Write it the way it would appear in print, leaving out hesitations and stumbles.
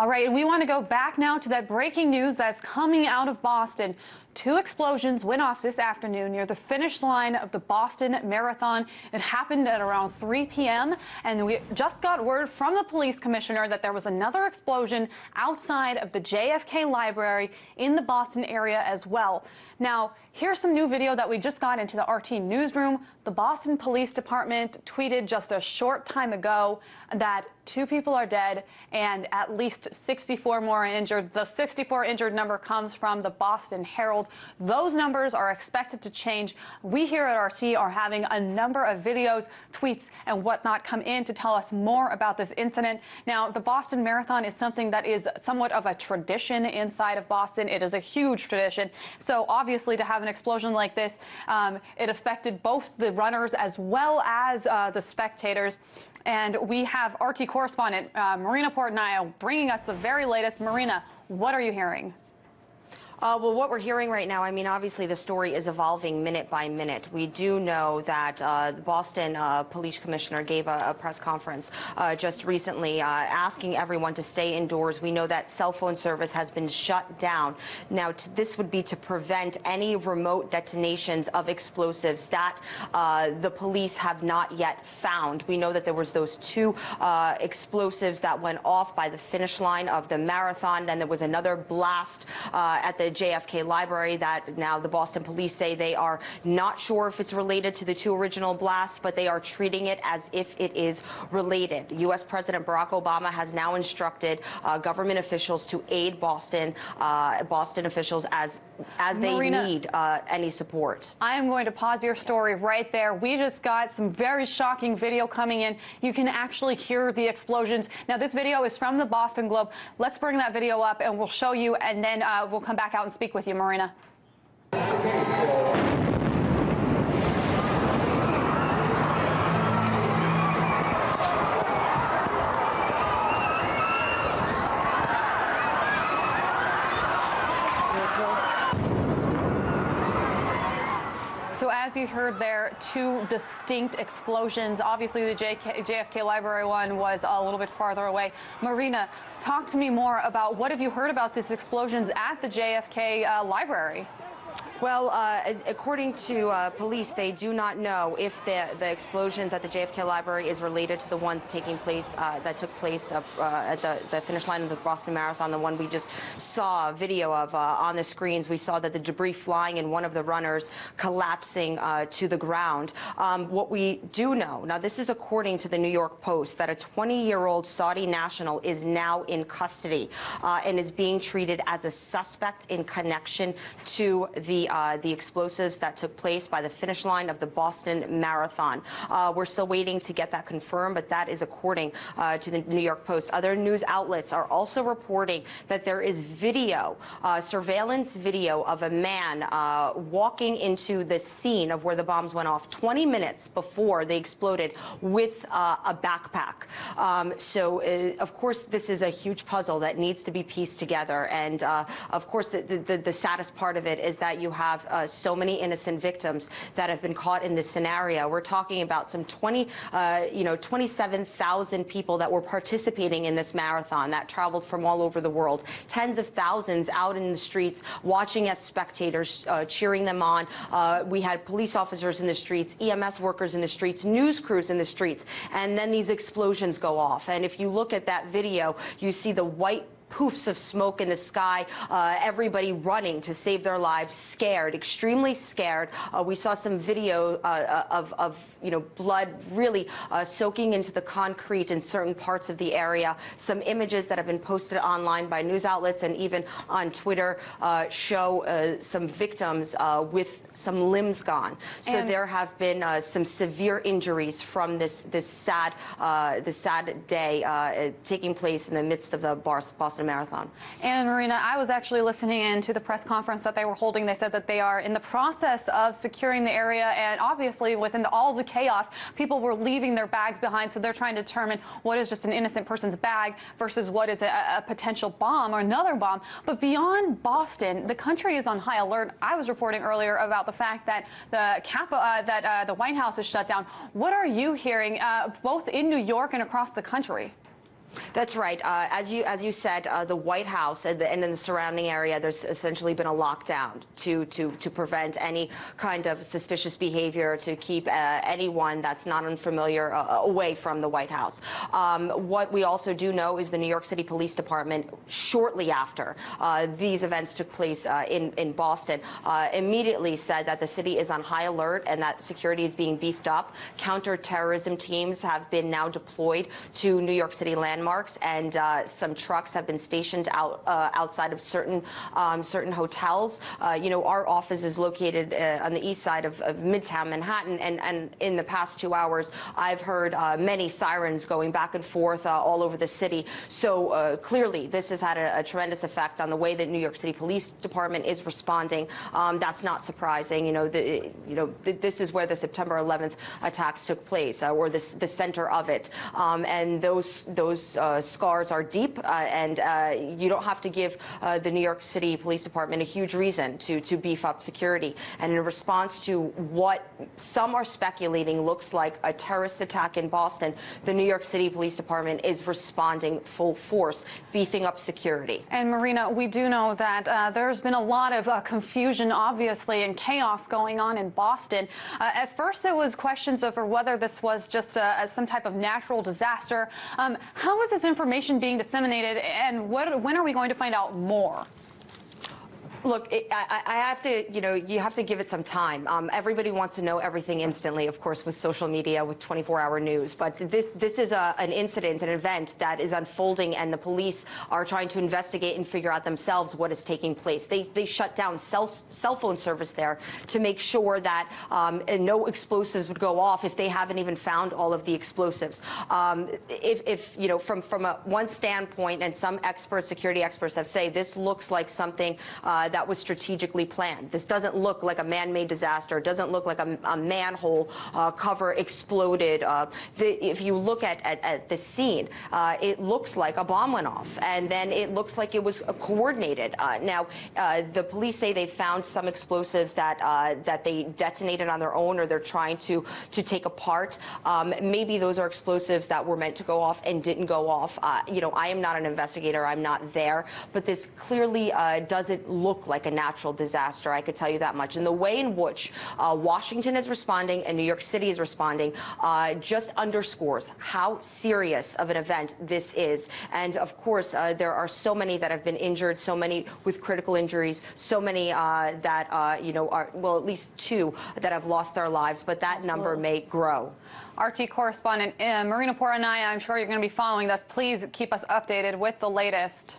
All right, and we want to go back now to that breaking news that's coming out of Boston. Two explosions went off this afternoon near the finish line of the Boston Marathon. It happened at around 3 p.m. and we just got word from the police commissioner that there was another explosion outside of the JFK Library in the Boston area as well. Now, here's some new video that we just got into the RT newsroom. The Boston Police Department tweeted just a short time ago that 2 people are dead and at least 64 more are injured. The 64 injured number comes from the Boston Herald. Those numbers are expected to change. We here at RT are having a number of videos, tweets, and whatnot come in to tell us more about this incident. Now, the Boston Marathon is something that is somewhat of a tradition inside of Boston. It is a huge tradition. So obviously to have an explosion like this, it affected both the runners as well as the spectators. And we have RT correspondent Marina Portnaio bringing us the very latest. Marina, what are you hearing? Well, what we're hearing right now, I mean, obviously the story is evolving minute by minute. We do know that the Boston Police Commissioner gave a press conference just recently asking everyone to stay indoors. We know that cell phone service has been shut down. Now, this would be to prevent any remote detonations of explosives that the police have not yet found. We know that there was those 2 explosives that went off by the finish line of the marathon. Then there was another blast at the JFK Library that now the Boston police say they are not sure if it's related to the 2 original blasts, but they are treating it as if it is related. U.S. President Barack Obama has now instructed government officials to aid Boston officials as they Marina, need any support. I am going to pause your story right there. We just got some very shocking video coming in. You can actually hear the explosions. Now, this video is from the Boston Globe. Let's bring that video up and we'll show you, and then we'll come back out and speak with you, Marina. So as you heard there, 2 distinct explosions. Obviously, the JFK Library one was a little bit farther away. Marina, talk to me more about what have you heard about these explosions at the JFK Library? Well, according to police, they do not know if the explosions at the JFK Library is related to the ones taking place that took place at the finish line of the Boston Marathon, the one we just saw a video of on the screens. We saw that the debris flying and one of the runners collapsing to the ground. What we do know, now this is according to the New York Post, that a 20-year-old Saudi national is now in custody and is being treated as a suspect in connection to the explosives that took place by the finish line of the Boston Marathon. We're still waiting to get that confirmed, but that is according to the New York Post. Other news outlets are also reporting that there is video, surveillance video of a man walking into the scene of where the bombs went off 20 minutes before they exploded with a backpack. Of course, this is a huge puzzle that needs to be pieced together. And of course, the saddest part of it is that you have so many innocent victims that have been caught in this scenario. We're talking about some 27,000 people that were participating in this marathon that traveled from all over the world. Tens of thousands out in the streets watching as spectators, cheering them on. We had police officers in the streets, EMS workers in the streets, news crews in the streets, and then these explosions go off. And if you look at that video, you see the white poofs of smoke in the sky, everybody running to save their lives, scared, extremely scared. We saw some video of blood really soaking into the concrete in certain parts of the area. Some images that have been posted online by news outlets and even on Twitter show some victims with some limbs gone. So there have been some severe injuries from this sad day taking place in the midst of the Boston Marathon. And Marina, I was actually listening in to the press conference that they were holding. They said that they are in the process of securing the area, and obviously within all the chaos, people were leaving their bags behind, so they're trying to determine what is just an innocent person's bag versus what is a potential bomb or another bomb. But beyond Boston, the country is on high alert. I was reporting earlier about the fact that the White House is shut down. What are you hearing both in New York and across the country? That's right. As you said, the White House and in the surrounding area, there's essentially been a lockdown to prevent any kind of suspicious behavior, to keep anyone that's not unfamiliar away from the White House. What we also do know is the New York City Police Department, shortly after these events took place in Boston, immediately said that the city is on high alert and that security is being beefed up. Counterterrorism teams have been now deployed to New York City landmarks, and some trucks have been stationed outside of certain hotels. Our office is located on the east side of Midtown Manhattan, and in the past 2 hours, I've heard many sirens going back and forth all over the city. So clearly, this has had a tremendous effect on the way that New York City Police Department is responding. That's not surprising. This is where the September 11th attacks took place, or the center of it, and those scars are deep, and you don't have to give the New York City Police Department a huge reason to beef up security. And in response to what some are speculating looks like a terrorist attack in Boston, the New York City Police Department is responding full force, beefing up security. And Marina, we do know that there's been a lot of confusion, obviously, and chaos going on in Boston. At first, it was questions over whether this was just some type of natural disaster. How is this information being disseminated, and when are we going to find out more? Look, I have to, you have to give it some time. Everybody wants to know everything instantly, of course, with social media, with 24-hour news. But this is an incident, an event that is unfolding, and the police are trying to investigate and figure out themselves what is taking place. They shut down cell phone service there to make sure that no explosives would go off if they haven't even found all of the explosives. From one standpoint, and some experts, security experts, have said this looks like something that was strategically planned. This doesn't look like a man-made disaster. It doesn't look like a manhole cover exploded. If you look at the scene, it looks like a bomb went off, and then it looks like it was coordinated. Now, the police say they found some explosives that they detonated on their own, or they're trying to take apart. Maybe those are explosives that were meant to go off and didn't go off. I am not an investigator. I'm not there, but this clearly doesn't look like a natural disaster. I could tell you that much. And the way in which Washington is responding and New York City is responding just underscores how serious of an event this is. And of course, there are so many that have been injured, so many with critical injuries, so many that are, well, at least 2 that have lost their lives, but that number may grow. RT correspondent Marina Poranaya, I'm sure you're going to be following this. Please keep us updated with the latest.